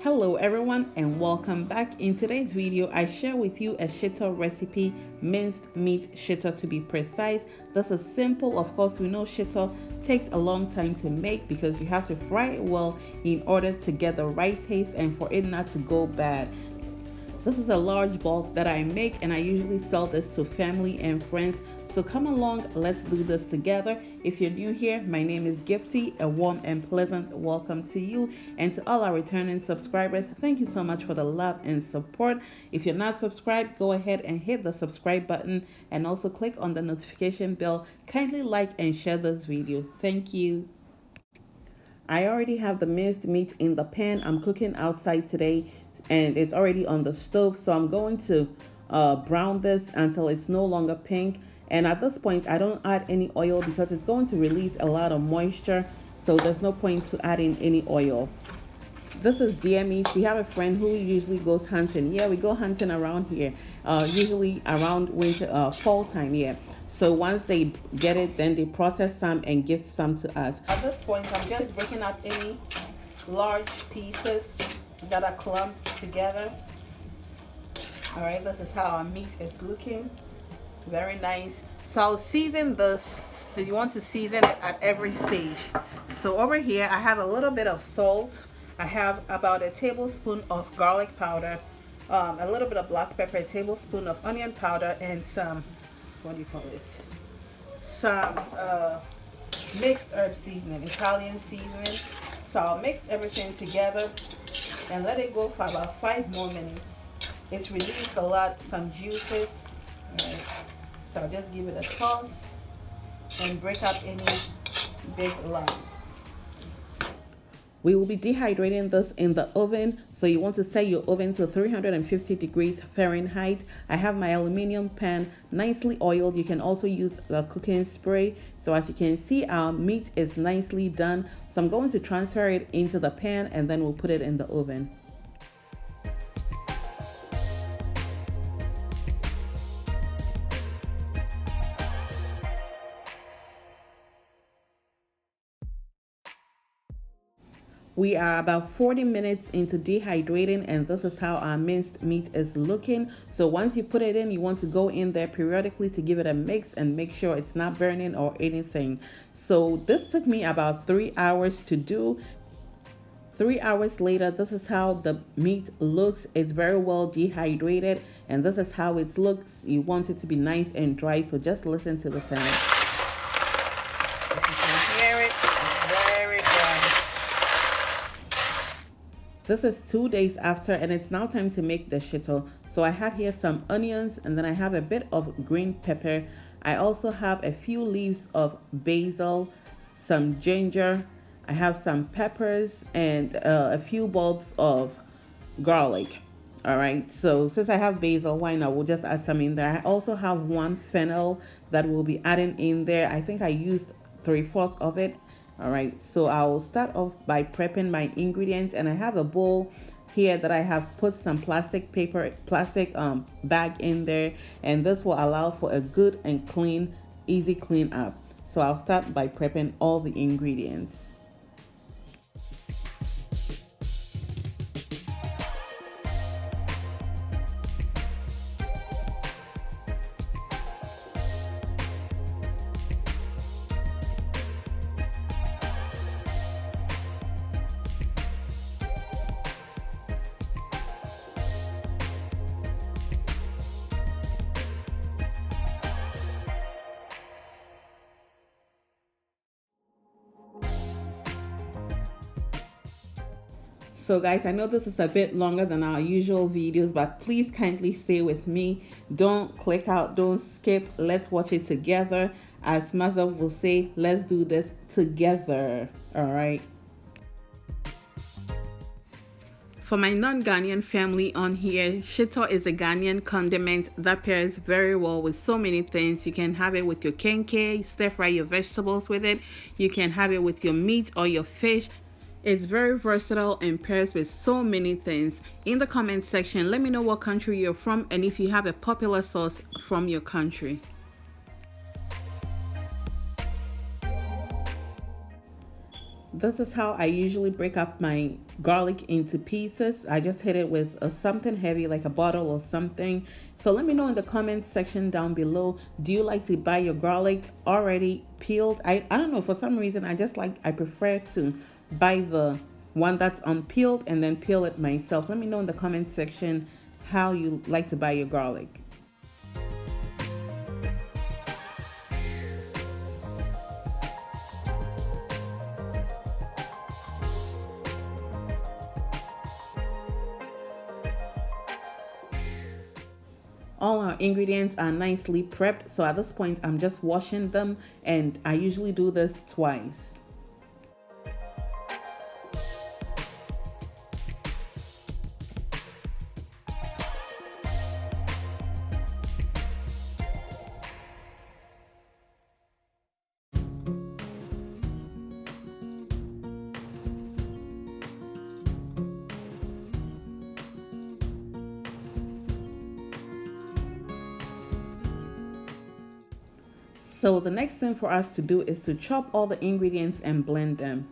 Hello everyone and welcome back. In today's video I share with you a shito recipe, minced meat shito to be precise. This is simple. Of course we know shito takes a long time to make because you have to fry it well in order to get the right taste and for it not to go bad. This is a large bulk that I make and I usually sell this to family and friends. So come along, let's do this together. If you're new here, my name is Gifty. A warm and pleasant welcome to you. And to all our returning subscribers, thank you so much for the love and support. If you're not subscribed, go ahead and hit the subscribe button and also click on the notification bell. Kindly like and share this video. Thank you. I already have the minced meat in the pan. I'm cooking outside today and it's already on the stove. So I'm going to brown this until it's no longer pink. And at this point, I don't add any oil because it's going to release a lot of moisture. So there's no point to adding any oil. This is deer meat. We have a friend who usually goes hunting. Yeah, we go hunting around here, usually around winter, fall time. Yeah. So once they get it, then they process some and gift some to us. At this point, I'm just breaking up any large pieces that are clumped together. All right, this is how our meat is looking. Very nice. So I'll season this. You want to season it at every stage. So over here, I have a little bit of salt. I have about a tablespoon of garlic powder, a little bit of black pepper, a tablespoon of onion powder, and some, what do you call it? Some mixed herb seasoning, Italian seasoning. So I'll mix everything together and let it go for about 5 more minutes. It's released a lot, some juices. All right. So I'll just give it a toss and break up any big lumps. We will be dehydrating this in the oven, so you want to set your oven to 350 degrees Fahrenheit. I have my aluminum pan nicely oiled. You can also use the cooking spray. So as you can see, our meat is nicely done. So I'm going to transfer it into the pan and then we'll put it in the oven. We are about 40 minutes into dehydrating and this is how our minced meat is looking. So once you put it in, you want to go in there periodically to give it a mix and make sure it's not burning or anything. So this took me about 3 hours to do. 3 hours later, this is how the meat looks. It's very well dehydrated and this is how it looks. You want it to be nice and dry, so just listen to the sound. This is 2 days after and it's now time to make the shito. So I have here some onions and then I have a bit of green pepper. I also have a few leaves of basil, some ginger. I have some peppers and a few bulbs of garlic. All right, so since I have basil, why not? We'll just add some in there. I also have 1 fennel that we'll be adding in there. I think I used 3/4 of it. All right, so I'll start off by prepping my ingredients and I have a bowl here that I have put some plastic bag in there, and this will allow for a good and clean, easy clean up. So I'll start by prepping all the ingredients. So guys, I know this is a bit longer than our usual videos, but please kindly stay with me. Don't click out, don't skip. Let's watch it together. As Maza will say, let's do this together. All right. For my non-Ghanaian family on here, shito is a Ghanaian condiment that pairs very well with so many things. You can have it with your kenke, stir fry your vegetables with it. You can have it with your meat or your fish. It's very versatile and pairs with so many things. In the comment section, let me know what country you're from and if you have a popular sauce from your country. This is how I usually break up my garlic into pieces. I just hit it with something heavy like a bottle or something. So let me know in the comments section down below, do you like to buy your garlic already peeled? I don't know, for some reason I prefer to buy the one that's unpeeled and then peel it myself. Let me know in the comment section how you like to buy your garlic. All our ingredients are nicely prepped, so at this point I'm just washing them, and I usually do this twice. So the next thing for us to do is to chop all the ingredients and blend them.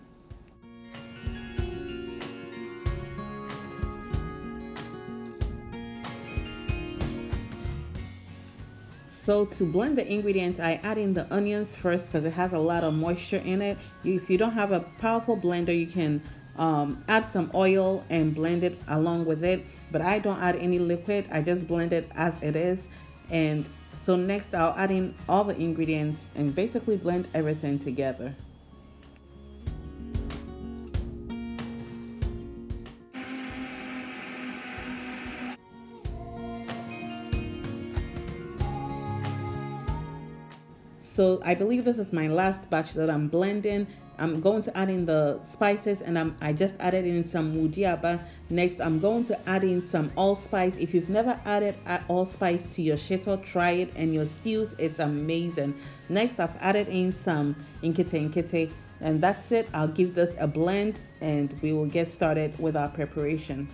So to blend the ingredients, I add in the onions first because it has a lot of moisture in it. If you don't have a powerful blender, you can add some oil and blend it along with it. But I don't add any liquid. I just blend it as it is. And so next I'll add in all the ingredients and basically blend everything together. So I believe this is my last batch that I'm blending. I'm going to add in the spices, and I just added in some mudiaba. Next, I'm going to add in some allspice. If you've never added allspice to your shito, try it, and your stews, it's amazing. Next, I've added in some nkete, and that's it. I'll give this a blend, and we will get started with our preparation.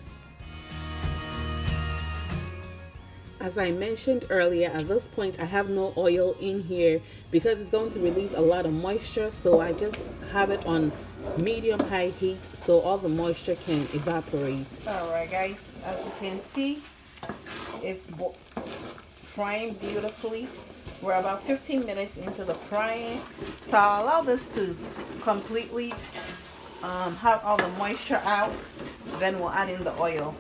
As I mentioned earlier, at this point I have no oil in here because it's going to release a lot of moisture, so I just have it on medium high heat so all the moisture can evaporate. Alright guys, as you can see, it's frying beautifully. We're about 15 minutes into the frying, so I'll allow this to completely have all the moisture out, then we'll add in the oil.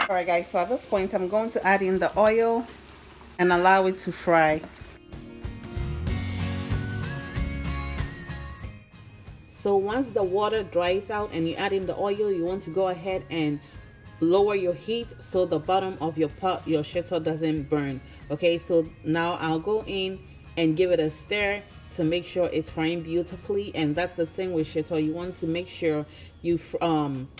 Alright guys, so at this point I'm going to add in the oil and allow it to fry. So once the water dries out and you add in the oil, you want to go ahead and lower your heat so the bottom of your pot, your shito, doesn't burn. Okay, so now I'll go in and give it a stir to make sure it's frying beautifully. And that's the thing with shito, you want to make sure you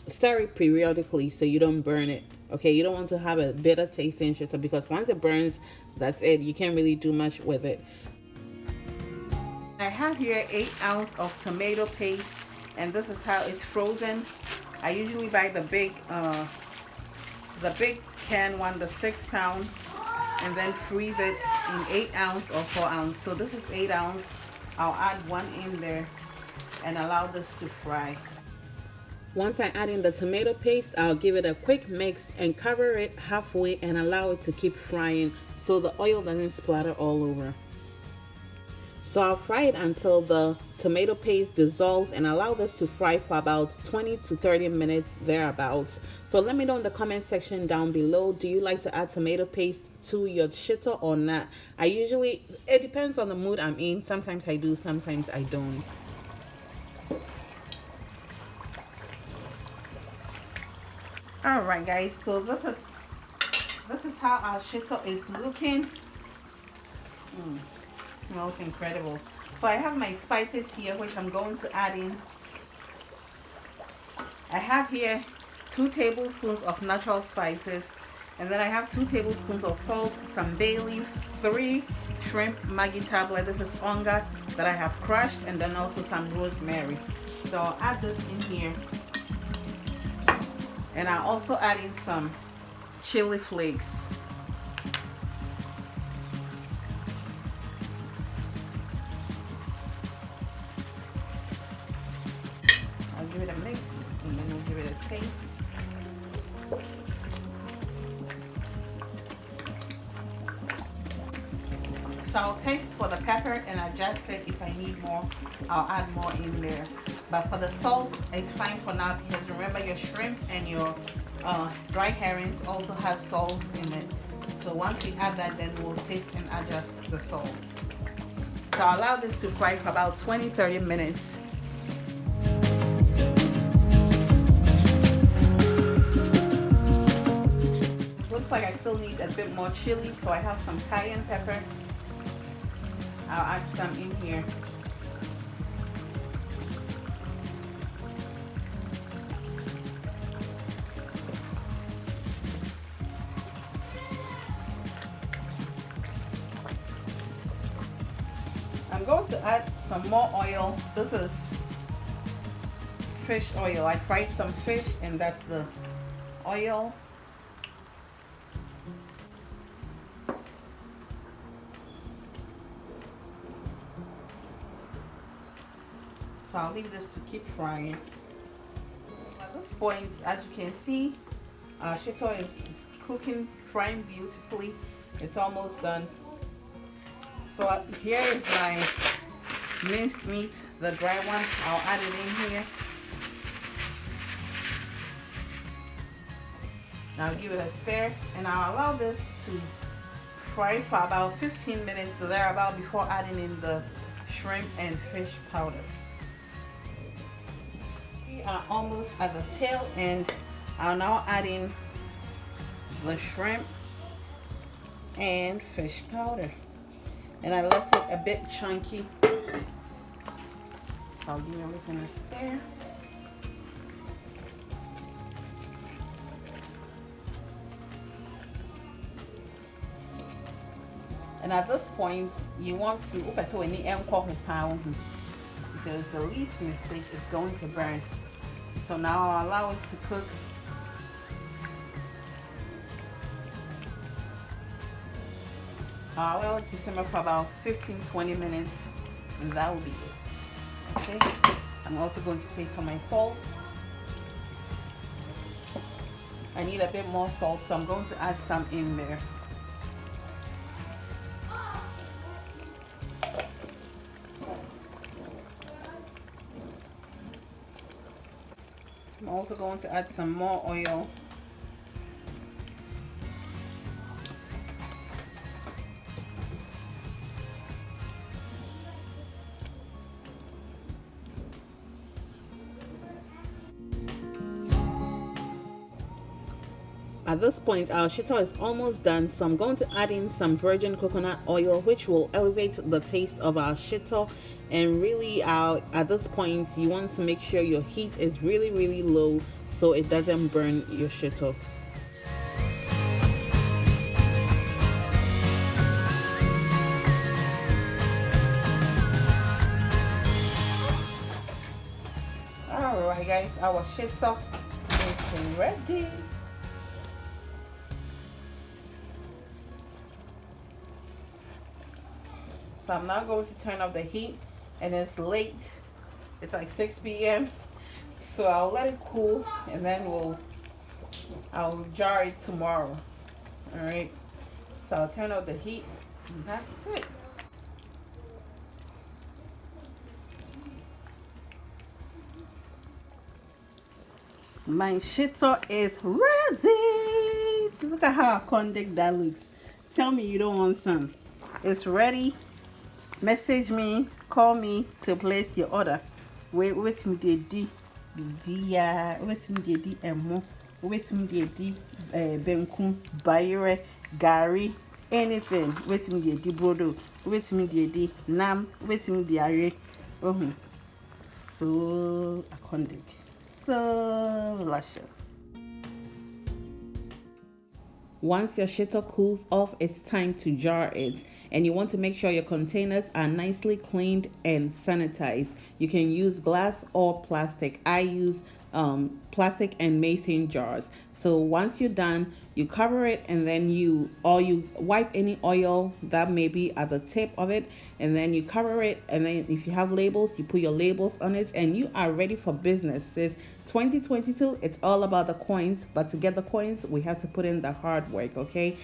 stir it periodically so you don't burn it. Okay, you don't want to have a bitter taste in shito because once it burns, that's it. You can't really do much with it. I have here 8 ounces of tomato paste, and this is how it's frozen. I usually buy the big can one, the 6 pound, and then freeze it in 8 ounce or 4 ounce. So this is 8 ounce. I'll add one in there and allow this to fry. Once I add in the tomato paste, I'll give it a quick mix and cover it halfway and allow it to keep frying so the oil doesn't splatter all over. So I'll fry it until the tomato paste dissolves and allow this to fry for about 20 to 30 minutes thereabouts. So let me know in the comment section down below, do you like to add tomato paste to your shito or not? It depends on the mood I'm in. Sometimes I do, sometimes I don't. Alright guys, so this is how our shito is looking. Smells incredible. So I have my spices here, which I'm going to add in. I have here 2 tablespoons of natural spices, and then I have 2 tablespoons of salt, some bay leaf, 3 shrimp Maggi tablet. This is onga that I have crushed, and then also some rosemary. So I'll add this in here, and I'll also add in some chili flakes. I'll give it a mix and then I'll give it a taste. So I'll taste for the pepper and adjust it. If I need more, I'll add more in there. But for the salt, it's fine for now because remember your shrimp and your dry herrings also has salt in it. So once we add that, then we'll taste and adjust the salt. So I'll allow this to fry for about 20-30 minutes. Looks like I still need a bit more chili, so I have some cayenne pepper. I'll add some in here. I'm going to add some more oil. This is fish oil. I fried some fish and that's the oil. So I'll leave this to keep frying. At this point, as you can see, shito is cooking, frying beautifully. It's almost done. So here is my minced meat, the dry one. I'll add it in here. Now I'll give it a stir and I'll allow this to fry for about 15 minutes or thereabout before adding in the shrimp and fish powder. We are almost at the tail end. I'll now add in the shrimp and fish powder. And I left it a bit chunky. So I'll give everything a stir. And at this point, you want to because the least mistake is going to burn. So now I'll allow it to cook. I'll allow it to simmer for about 15-20 minutes and that will be it. Okay, I'm also going to taste for my salt. I need a bit more salt, so I'm going to add some in there. I'm also going to add some more oil. At this point, our shito is almost done, so I'm going to add in some virgin coconut oil, which will elevate the taste of our shito. And really, at this point, you want to make sure your heat is really low so it doesn't burn your shito. Alright guys, our shito is ready. So I'm now going to turn off the heat, and it's late. It's like 6 p.m. So I'll let it cool and then I'll jar it tomorrow. Alright. So I'll turn off the heat and that's it. My shito is ready. Look at how condict that looks. Tell me you don't want some. It's ready. Message me, call me to place your order. Wait me the wait me the emo, wait me the benku, bayre, gari, anything. Wait me the brodo, wait me the nam, wait me the are. Oh, so iconic, so luscious. Once your shito cools off, it's time to jar it. And you want to make sure your containers are nicely cleaned and sanitized. You can use glass or plastic. I use plastic and mason jars. So once you're done, you cover it, and then you wipe any oil that may be at the tip of it, and then you cover it, and then if you have labels, you put your labels on it, and you are ready for business. Sis, 2022, it's all about the coins, but to get the coins, we have to put in the hard work, okay?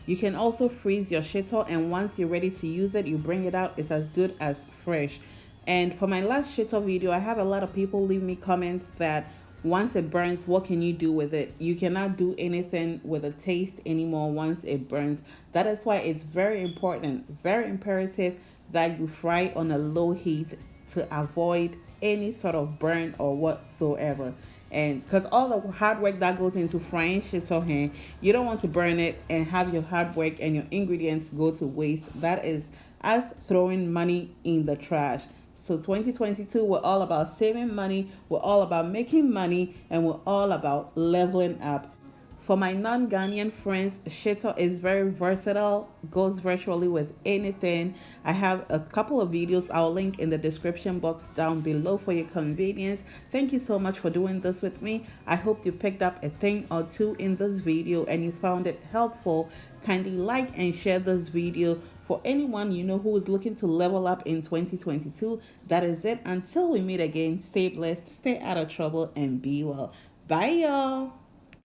You can also freeze your shito, and once you're ready to use it, you bring it out. It's as good as fresh. And for my last shito video, I have a lot of people leave me comments that once it burns, what can you do with it? You cannot do anything with the taste anymore once it burns. That is why it's very important, very imperative that you fry on a low heat to avoid any sort of burn or whatsoever. And because all the hard work that goes into frying shito hen, you don't want to burn it and have your hard work and your ingredients go to waste. That is as throwing money in the trash. So 2022, we're all about saving money, we're all about making money, and we're all about leveling up. For my non-Ghanaian friends, shito is very versatile, goes virtually with anything. I have a couple of videos I'll link in the description box down below for your convenience. Thank you so much for doing this with me. I hope you picked up a thing or two in this video and you found it helpful. Kindly like and share this video for anyone you know who is looking to level up in 2022. That is it. Until we meet again, stay blessed, stay out of trouble, and be well. Bye, y'all.